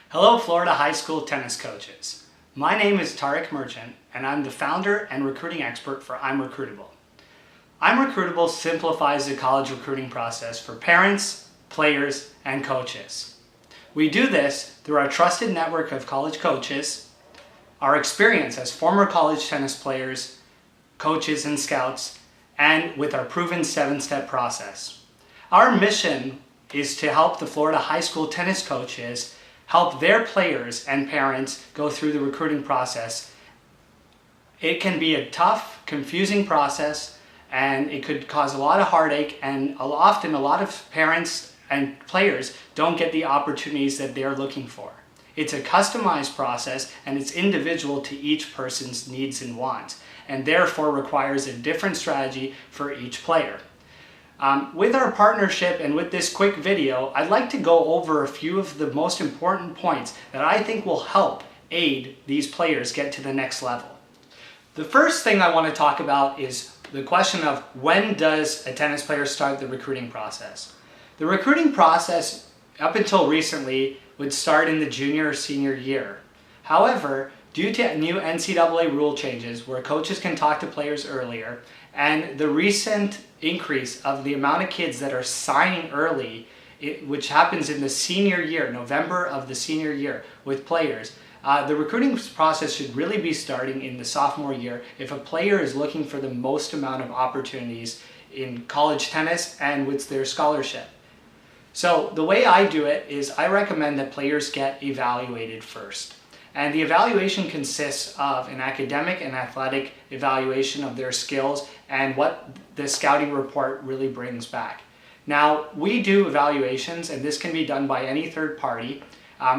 Hello Florida high school tennis coaches. My name is Tariq Merchant and I'm the founder and recruiting expert for I'm Recruitable. I'm Recruitable simplifies the college recruiting process for parents, players, and coaches. We do this through our trusted network of college coaches, our experience as former college tennis players, coaches, and scouts, and with our proven 7-step process. Our mission is to help the Florida high school tennis coaches help their players and parents go through the recruiting process. It can be a tough, confusing process, and it could cause a lot of heartache, and often a lot of parents and players don't get the opportunities that they're looking for. It's a customized process and it's individual to each person's needs and wants, and therefore requires a different strategy for each player. With our partnership and with this quick video, I'd like to go over a few of the most important points that I think will help aid these players get to the next level. The first thing I want to talk about is the question of when does a tennis player start the recruiting process? The recruiting process up until recently would start in the junior or senior year. However, due to new NCAA rule changes where coaches can talk to players earlier, and the recent increase of the amount of kids that are signing early, which happens in the senior year, November of the senior year with players, the recruiting process should really be starting in the sophomore year if a player is looking for the most amount of opportunities in college tennis and with their scholarship. So the way I do it is I recommend that players get evaluated first. And the evaluation consists of an academic and athletic evaluation of their skills and what the scouting report really brings back. Now, we do evaluations, and this can be done by any third party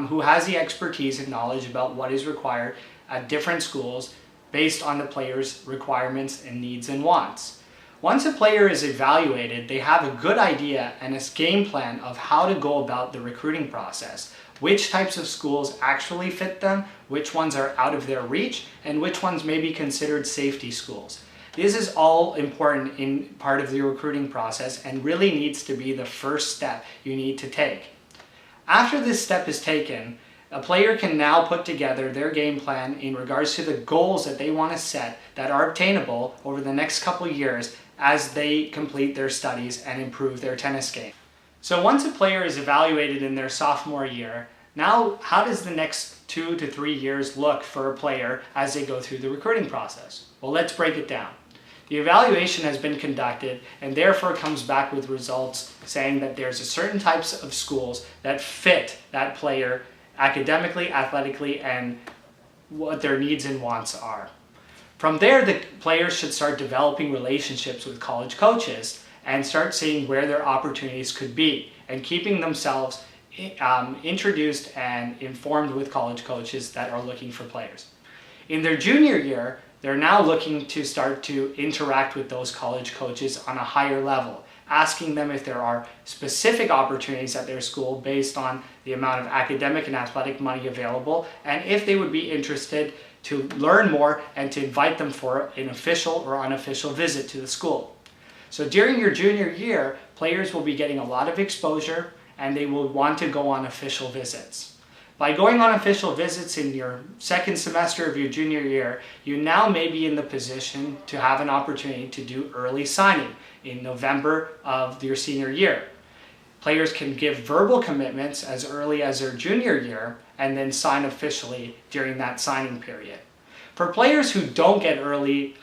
who has the expertise and knowledge about what is required at different schools based on the player's requirements and needs and wants. Once a player is evaluated, they have a good idea and a game plan of how to go about the recruiting process. Which types of schools actually fit them, which ones are out of their reach, and which ones may be considered safety schools. This is all important in part of the recruiting process and really needs to be the first step you need to take. After this step is taken, a player can now put together their game plan in regards to the goals that they want to set that are obtainable over the next couple years as they complete their studies and improve their tennis game. So once a player is evaluated in their sophomore year, now how does the next 2 to 3 years look for a player as they go through the recruiting process? Well, let's break it down. The evaluation has been conducted and therefore comes back with results saying that there's a certain types of schools that fit that player academically, athletically, and what their needs and wants are. From there, the players should start developing relationships with college coaches and start seeing where their opportunities could be and keeping themselves introduced and informed with college coaches that are looking for players. In their junior year, they're now looking to start to interact with those college coaches on a higher level, asking them if there are specific opportunities at their school based on the amount of academic and athletic money available, and if they would be interested to learn more and to invite them for an official or unofficial visit to the school. So during your junior year, players will be getting a lot of exposure and they will want to go on official visits. By going on official visits in your second semester of your junior year, you now may be in the position to have an opportunity to do early signing in November of your senior year. Players can give verbal commitments as early as their junior year and then sign officially during that signing period. For players who don't get early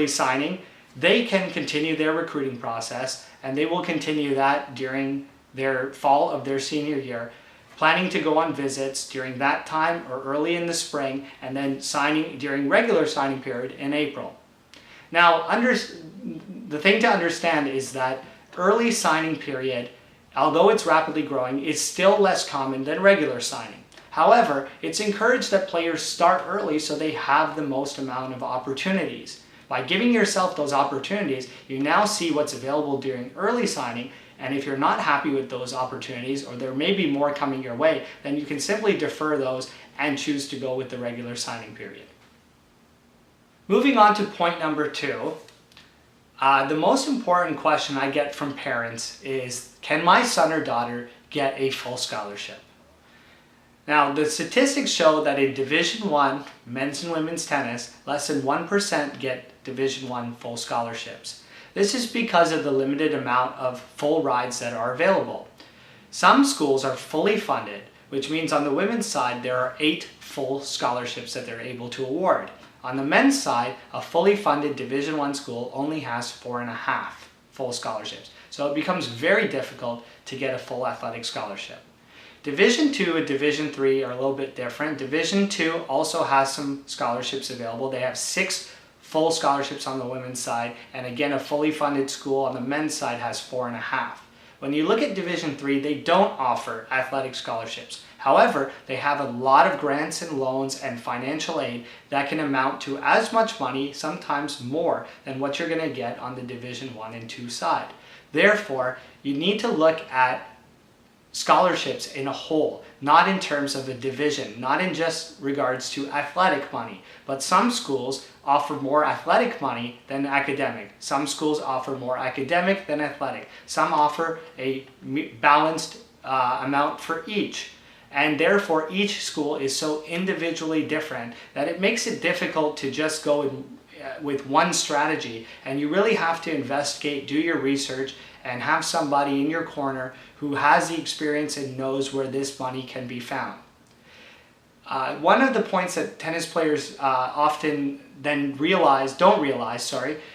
signing, they can continue their recruiting process, and they will continue that during their fall of their senior year, planning to go on visits during that time or early in the spring, and then signing during regular signing period in April. Now, the thing to understand is that early signing period, although it's rapidly growing, is still less common than regular signing. However, it's encouraged that players start early so they have the most amount of opportunities. By giving yourself those opportunities, you now see what's available during early signing, and if you're not happy with those opportunities, or there may be more coming your way, then you can simply defer those and choose to go with the regular signing period. Moving on to point number 2, the most important question I get from parents is, can my son or daughter get a full scholarship? Now, the statistics show that in Division I men's and women's tennis, less than 1% get Division I full scholarships. This is because of the limited amount of full rides that are available. Some schools are fully funded, which means on the women's side there are 8 full scholarships that they're able to award. On the men's side, a fully funded Division I school only has 4.5 full scholarships. So it becomes very difficult to get a full athletic scholarship. Division II and Division III are a little bit different. Division II also has some scholarships available. They have 6 full scholarships on the women's side, and again, a fully funded school on the men's side has 4.5. When you look at Division III, they don't offer athletic scholarships. However, they have a lot of grants and loans and financial aid that can amount to as much money, sometimes more, than what you're going to get on the Division I and II side. Therefore, you need to look at scholarships in a whole, not in terms of a division, not in just regards to athletic money, but some schools offer more athletic money than academic. Some schools offer more academic than athletic. Some offer a balanced amount for each. And therefore, each school is so individually different that it makes it difficult to just go with one strategy. And you really have to investigate, do your research, and have somebody in your corner who has the experience and knows where this money can be found. One of the points that tennis players often then don't realize,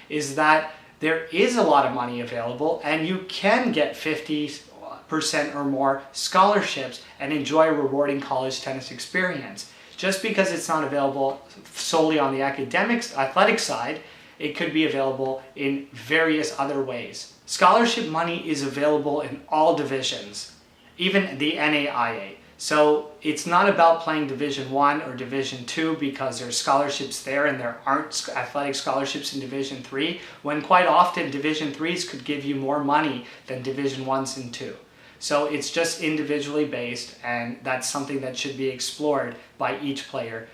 is that there is a lot of money available and you can get 50% or more scholarships and enjoy a rewarding college tennis experience. Just because it's not available solely on the athletic side, it could be available in various other ways. Scholarship money is available in all divisions, even the NAIA. So it's not about playing Division I or Division II because there's scholarships there and there aren't athletic scholarships in Division III, when quite often Division IIIs could give you more money than Division Is and II. So it's just individually based, and that's something that should be explored by each player.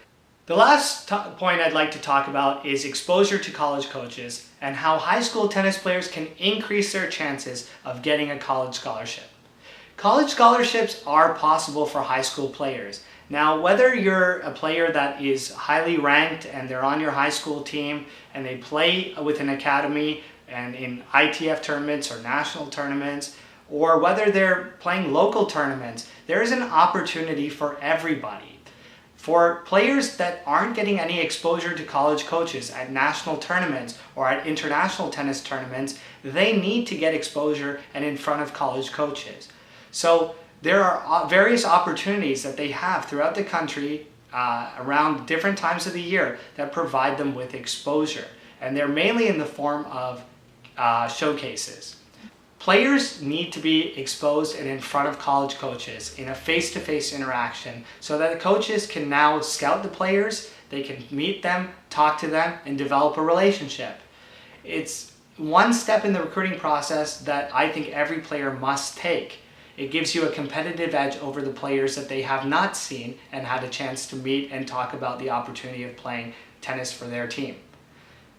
The last point I'd like to talk about is exposure to college coaches and how high school tennis players can increase their chances of getting a college scholarship. College scholarships are possible for high school players. Now, whether you're a player that is highly ranked and they're on your high school team and they play with an academy and in ITF tournaments or national tournaments, or whether they're playing local tournaments, there is an opportunity for everybody. For players that aren't getting any exposure to college coaches at national tournaments or at international tennis tournaments, they need to get exposure and in front of college coaches. So there are various opportunities that they have throughout the country around different times of the year that provide them with exposure. And they're mainly in the form of showcases. Players need to be exposed and in front of college coaches in a face-to-face interaction so that the coaches can now scout the players, they can meet them, talk to them, and develop a relationship. It's one step in the recruiting process that I think every player must take. It gives you a competitive edge over the players that they have not seen and had a chance to meet and talk about the opportunity of playing tennis for their team.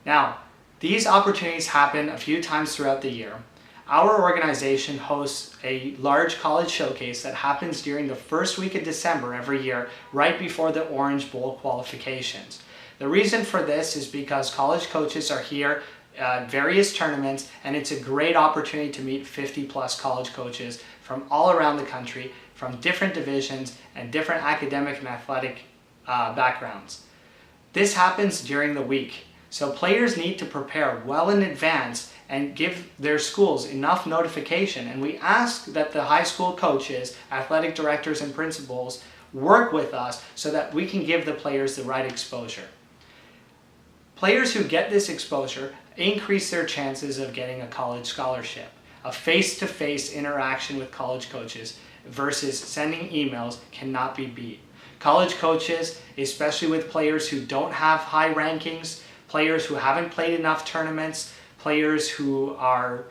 Now, these opportunities happen a few times throughout the year. Our organization hosts a large college showcase that happens during the first week of December every year, right before the Orange Bowl qualifications. The reason for this is because college coaches are here at various tournaments, and it's a great opportunity to meet 50+ college coaches from all around the country, from different divisions and different academic and athletic backgrounds. This happens during the week, so players need to prepare well in advance and give their schools enough notification. And we ask that the high school coaches, athletic directors, and principals work with us so that we can give the players the right exposure. Players who get this exposure increase their chances of getting a college scholarship. A face-to-face interaction with college coaches versus sending emails cannot be beat. College coaches, especially with players who don't have high rankings, players who haven't played enough tournaments, players who are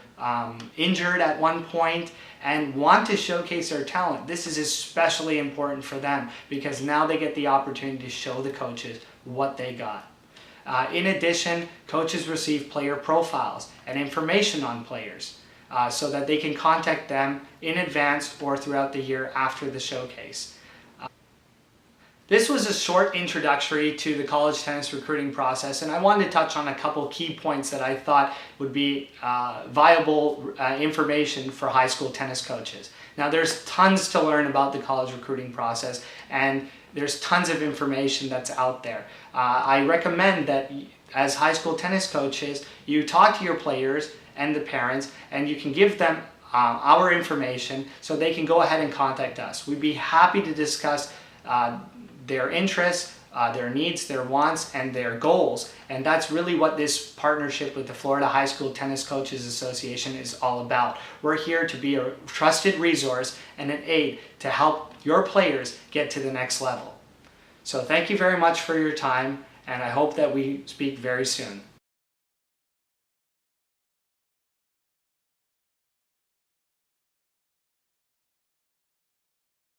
injured at one point and want to showcase their talent. This is especially important for them because now they get the opportunity to show the coaches what they got. In addition, coaches receive player profiles and information on players so that they can contact them in advance or throughout the year after the showcase. This was a short introductory to the college tennis recruiting process, and I wanted to touch on a couple key points that I thought would be viable information for high school tennis coaches. Now, there's tons to learn about the college recruiting process, and there's tons of information that's out there. I recommend that as high school tennis coaches, you talk to your players and the parents, and you can give them our information so they can go ahead and contact us. We'd be happy to discuss their interests, their needs, their wants, and their goals. And that's really what this partnership with the Florida High School Tennis Coaches Association is all about. We're here to be a trusted resource and an aid to help your players get to the next level. So thank you very much for your time, and I hope that we speak very soon.